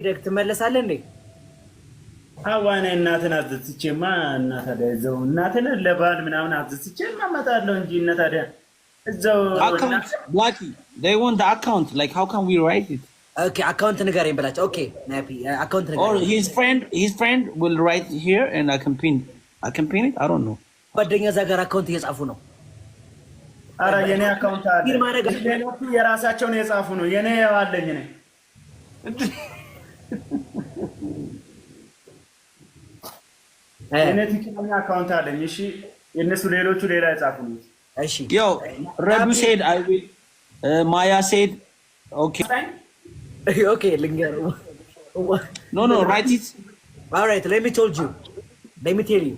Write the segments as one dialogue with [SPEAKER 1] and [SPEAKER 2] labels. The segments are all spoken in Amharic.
[SPEAKER 1] ሄደህ ትመለሳለህ እንዴ?
[SPEAKER 2] አዋኔ እናትን አዘዝቼማ እና ታዲያ እዛው እናትን ለባል ምናምን አዘዝቼማ እመጣለሁ እንጂ እና ታዲያ እዛው
[SPEAKER 3] Lucky, they want the account. Like, how can we write it?
[SPEAKER 1] Okay, account ንገረኝ ብላችሁ። Okay, ናፒ account
[SPEAKER 3] Or
[SPEAKER 1] ንገረኝ።
[SPEAKER 3] his friend will write here and I can pin it. I don't know.
[SPEAKER 1] ጓደኛ እዛ ጋር አካውንት እየጻፉ ነው።
[SPEAKER 2] ኧረ የኔ አካውንት አለ። ሌሎቹ የራሳቸውን የጻፉ ነው። የኔ አለኝ ነኝ የኔ ትክክለኛ አካውንት አለኝ። እሺ የነሱ ሌሎቹ ሌላ የጻፉ ነው።
[SPEAKER 3] እሺ yo Rebu said I will Maya said okay
[SPEAKER 1] okay ልንገረው
[SPEAKER 3] no write it
[SPEAKER 1] all right let me tell you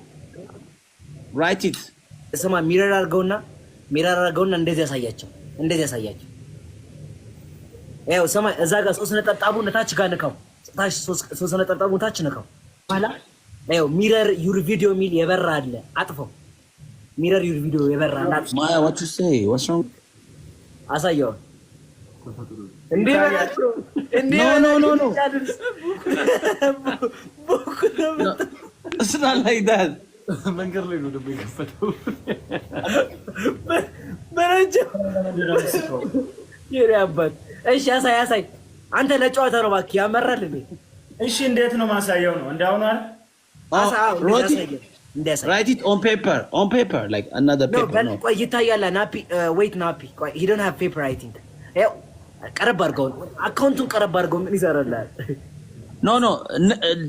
[SPEAKER 3] write it
[SPEAKER 1] ስማ ሚረር አድርገውና እንደዚህ ያሳያቸው ያው ስማ እዛ ጋር ሶስት ነጠብጣቡ ታች ጋር ንካው ታች ሶስት ነጠብጣቡ ታች ንካው በኋላ ያው ሚረር ዩር ቪዲዮ ሚል የበራ አለ አጥፈው ሚረር ዩር ቪዲዮ የበራ አለ
[SPEAKER 3] Maya what you say what's wrong
[SPEAKER 1] አሳየው እንዴ ባላችሁ እንዴ
[SPEAKER 3] no it's not like that
[SPEAKER 4] መንገድ ላይ ነው ደግሞ የከፈተው
[SPEAKER 1] በረጃው የሪያባት እሺ ያሳይ አንተ ለጨዋታ ነው እባክህ ያመራል እንዴ
[SPEAKER 2] እሺ እንዴት ነው ማሳየው ነው እንዳውኑ አይደል
[SPEAKER 3] write it on paper like another paper
[SPEAKER 1] no ቆይ ይታያል ናፒ wait ናፒ ቆይ he don't have paper I think ያው ቀረብ አድርገው አካውንቱን ቀረብ አድርገው ምን ይሰራልሃል
[SPEAKER 3] no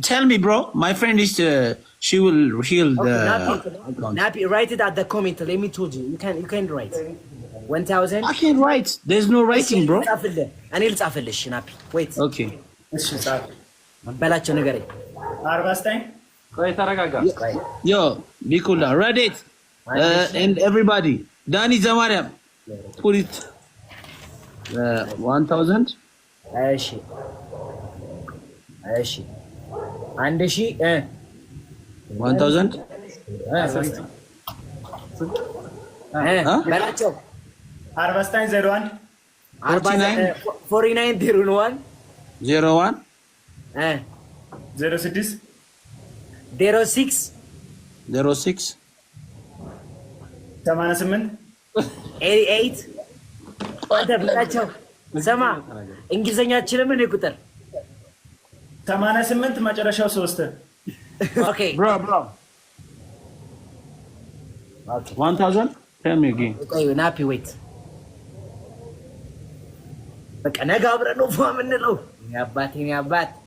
[SPEAKER 3] tell me bro my friend is she will heal the
[SPEAKER 1] Nappy write it at the comment let me told you you can write 1000
[SPEAKER 3] I can't write there's no writing bro
[SPEAKER 1] እኔ ልጻፍልሽ ናፒ wait
[SPEAKER 3] okay
[SPEAKER 2] እሺ ጻፍ
[SPEAKER 1] በላቸው ነገረኝ
[SPEAKER 2] 49
[SPEAKER 4] ቆይ ተረጋጋ
[SPEAKER 3] yo Bikula read it and everybody Dani Zamariam put it 1000
[SPEAKER 1] እሺ አንድ ሺ
[SPEAKER 3] 1000
[SPEAKER 1] በላቸው
[SPEAKER 2] 4901
[SPEAKER 1] 4901
[SPEAKER 3] 01
[SPEAKER 2] 06
[SPEAKER 1] 06
[SPEAKER 3] 06
[SPEAKER 2] 88
[SPEAKER 1] 88 አንተ ብላቸው ሰማ እንግሊዘኛ አትችልም እኔ ቁጥር
[SPEAKER 2] 88 መጨረሻው 3
[SPEAKER 1] ኦኬ
[SPEAKER 3] bro okay 1000 tell me again
[SPEAKER 1] ቆይ ናፒ ዌት በቃ ነገ አብረን ነው ፏ የምንለው ያባቴ